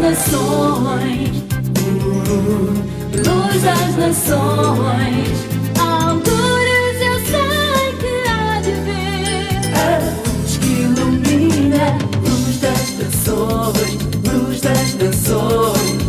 nações, luz das nações. Alturas eu sei que há de ver a luz que ilumina, luz das nações, luz das nações.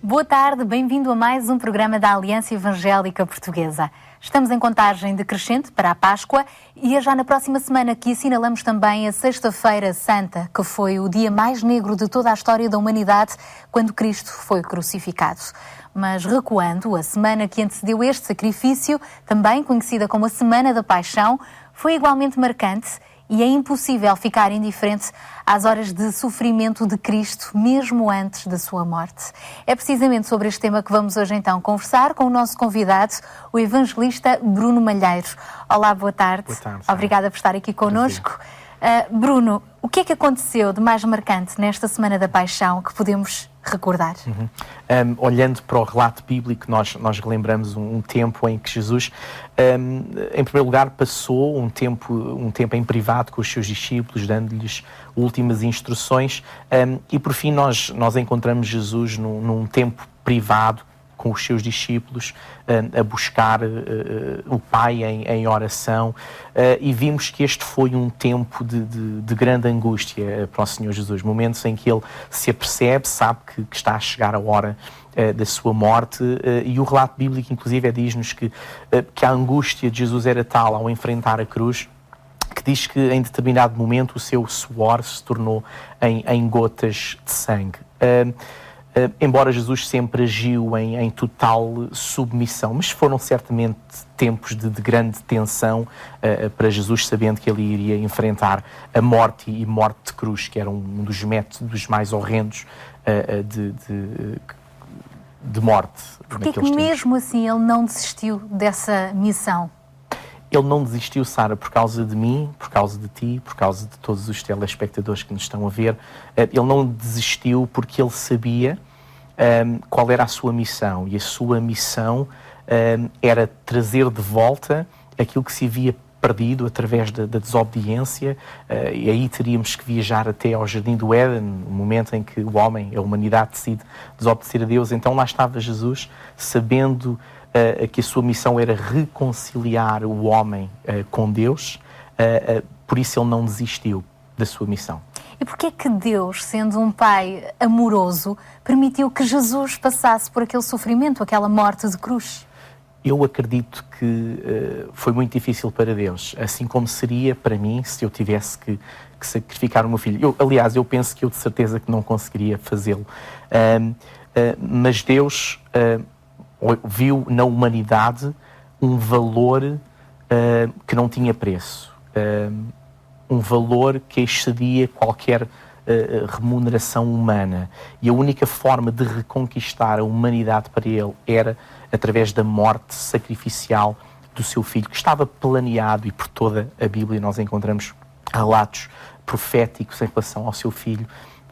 Boa tarde, bem-vindo a mais um programa da Aliança Evangélica Portuguesa. Estamos em contagem decrescente para a Páscoa e é já na próxima semana que assinalamos também a Sexta-feira Santa, que foi o dia mais negro de toda a história da humanidade, quando Cristo foi crucificado. Mas recuando, a semana que antecedeu este sacrifício, também conhecida como a Semana da Paixão, foi igualmente marcante e é impossível ficar indiferente às horas de sofrimento de Cristo, mesmo antes da sua morte. É precisamente sobre este tema que vamos hoje então conversar com o nosso convidado, o evangelista Bruno Malheiro. Olá, boa tarde. Boa tarde. Obrigada por estar aqui connosco. Bruno, o que é que aconteceu de mais marcante nesta Semana da Paixão que podemos recordar? Olhando para o relato bíblico, nós relembramos um tempo em que Jesus, em primeiro lugar, passou um tempo em privado com os seus discípulos, dando-lhes últimas instruções, e por fim nós encontramos Jesus num tempo privado com os seus discípulos, a buscar o Pai em oração, e vimos que este foi um tempo de grande angústia para o Senhor Jesus, momentos em que ele se apercebe, sabe que está a chegar a hora da sua morte, e o relato bíblico inclusive diz-nos que a angústia de Jesus era tal ao enfrentar a cruz, que diz que em determinado momento o seu suor se tornou em gotas de sangue. Embora Jesus sempre agiu em total submissão, mas foram certamente tempos de grande tensão para Jesus, sabendo que ele iria enfrentar a morte e morte de cruz, que era um dos métodos mais horrendos de morte. Porquê que mesmo assim ele não desistiu dessa missão? Ele não desistiu, Sara, por causa de mim, por causa de ti, por causa de todos os telespectadores que nos estão a ver. Ele não desistiu porque ele sabia qual era a sua missão. E a sua missão era trazer de volta aquilo que se havia perdido através da desobediência. E aí teríamos que viajar até ao Jardim do Éden, no momento em que o homem, a humanidade, decide desobedecer a Deus. Então lá estava Jesus, sabendo que a sua missão era reconciliar o homem com Deus, por isso ele não desistiu da sua missão. E porquê é que Deus, sendo um Pai amoroso, permitiu que Jesus passasse por aquele sofrimento, aquela morte de cruz? Eu acredito que foi muito difícil para Deus, assim como seria para mim se eu tivesse que sacrificar o meu filho. Aliás, eu penso que eu de certeza que não conseguiria fazê-lo. Mas Deus viu na humanidade um valor que não tinha preço, um valor que excedia qualquer remuneração humana, e a única forma de reconquistar a humanidade para ele era através da morte sacrificial do seu filho, que estava planeado, e por toda a Bíblia nós encontramos relatos proféticos em relação ao seu filho,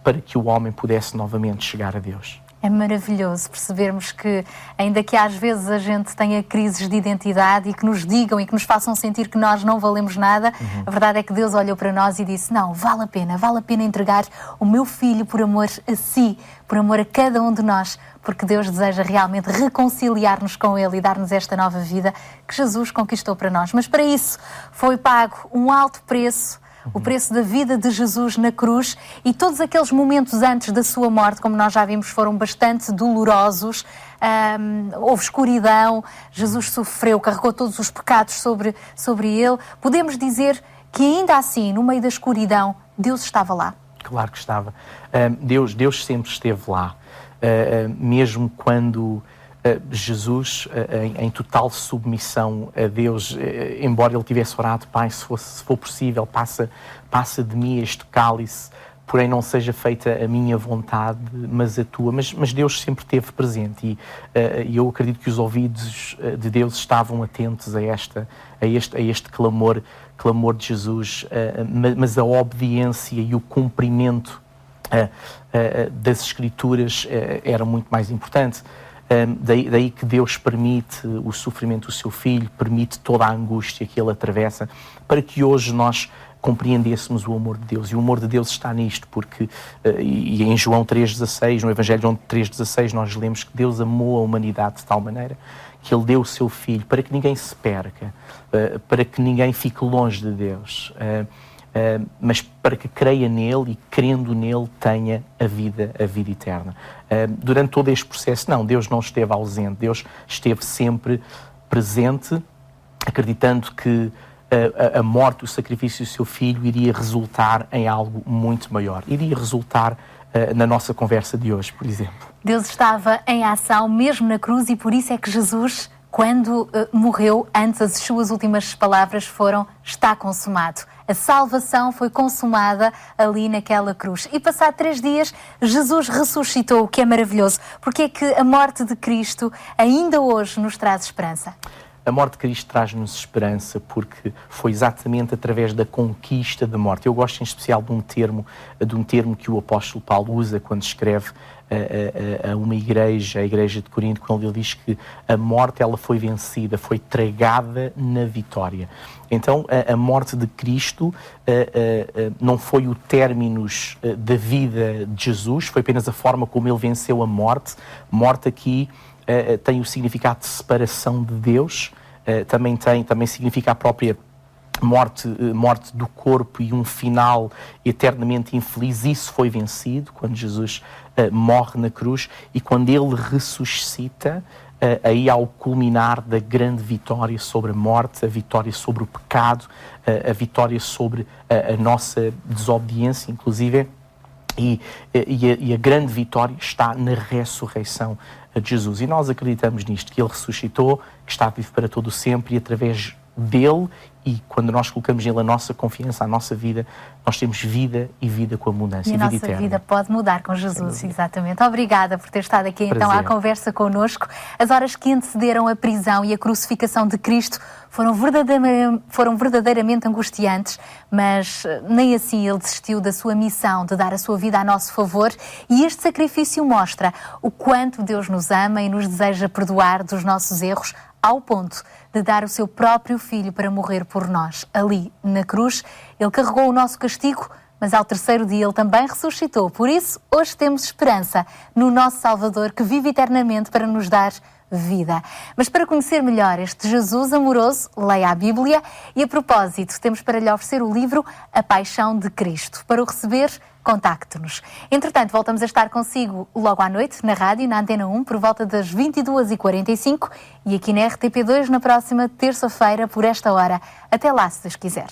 para que o homem pudesse novamente chegar a Deus. É maravilhoso percebermos que, ainda que às vezes a gente tenha crises de identidade e que nos digam e que nos façam sentir que nós não valemos nada, a verdade é que Deus olhou para nós e disse: não, vale a pena entregar o meu filho por amor a si, por amor a cada um de nós, porque Deus deseja realmente reconciliar-nos com Ele e dar-nos esta nova vida que Jesus conquistou para nós. Mas para isso foi pago um alto preço, o preço da vida de Jesus na cruz, e todos aqueles momentos antes da sua morte, como nós já vimos, foram bastante dolorosos. Houve escuridão, Jesus sofreu, carregou todos os pecados sobre ele. Podemos dizer que ainda assim, no meio da escuridão, Deus estava lá. Claro que estava. Deus sempre esteve lá. Mesmo quando Jesus, em total submissão a Deus, embora ele tivesse orado: Pai, se for possível, passa de mim este cálice, porém não seja feita a minha vontade, mas a tua. Mas Deus sempre esteve presente, e eu acredito que os ouvidos de Deus estavam atentos a este clamor de Jesus, mas a obediência e o cumprimento das Escrituras era muito mais importante. Daí que Deus permite o sofrimento do seu Filho, permite toda a angústia que Ele atravessa, para que hoje nós compreendêssemos o amor de Deus. E o amor de Deus está nisto, porque e em João 3,16, no Evangelho de João 3,16, nós lemos que Deus amou a humanidade de tal maneira que Ele deu o seu Filho para que ninguém se perca, para que ninguém fique longe de Deus, mas para que creia nele e, crendo nele, tenha a vida eterna. Durante todo este processo, não, Deus não esteve ausente, Deus esteve sempre presente, acreditando que a morte, o sacrifício do seu Filho iria resultar em algo muito maior, iria resultar na nossa conversa de hoje, por exemplo. Deus estava em ação mesmo na cruz, e por isso é que Jesus, quando morreu, antes as suas últimas palavras foram: está consumado. A salvação foi consumada ali naquela cruz. E passado 3 dias, Jesus ressuscitou, o que é maravilhoso. Porque é que a morte de Cristo ainda hoje nos traz esperança? A morte de Cristo traz-nos esperança porque foi exatamente através da conquista da morte. Eu gosto em especial de um termo que o apóstolo Paulo usa quando escreve a uma igreja, a igreja de Corinto, quando ele diz que a morte ela foi vencida, foi tragada na vitória. Então a morte de Cristo não foi o términus da vida de Jesus, foi apenas a forma como ele venceu a morte. Morte aqui tem o significado de separação de Deus, também significa a própria morte do corpo e um final eternamente infeliz. Isso foi vencido quando Jesus morre na cruz, e quando ele ressuscita, aí ao culminar da grande vitória sobre a morte, a vitória sobre o pecado, a vitória sobre a nossa desobediência, inclusive, e a grande vitória está na ressurreição de Jesus. E nós acreditamos nisto, que ele ressuscitou, que está vivo para todo o sempre, e através dele, e quando nós colocamos nele a nossa confiança, a nossa vida, nós temos vida e vida com abundância, e a vida nossa eterna. vida pode mudar com Jesus, exatamente. Obrigada por ter estado aqui então à conversa connosco. As horas que antecederam a prisão e a crucificação de Cristo foram verdadeiramente angustiantes, mas nem assim ele desistiu da sua missão de dar a sua vida a nosso favor, e este sacrifício mostra o quanto Deus nos ama e nos deseja perdoar dos nossos erros, ao ponto de dar o seu próprio Filho para morrer por nós. Ali, na cruz, ele carregou o nosso castigo, mas ao 3º dia ele também ressuscitou. Por isso, hoje temos esperança no nosso Salvador, que vive eternamente para nos dar vida. Mas para conhecer melhor este Jesus amoroso, leia a Bíblia, e a propósito, temos para lhe oferecer o livro A Paixão de Cristo. Para o receber, contacte-nos. Entretanto, voltamos a estar consigo logo à noite, na rádio, na Antena 1, por volta das 22h45, e aqui na RTP2 na próxima terça-feira, por esta hora. Até lá, se Deus quiser.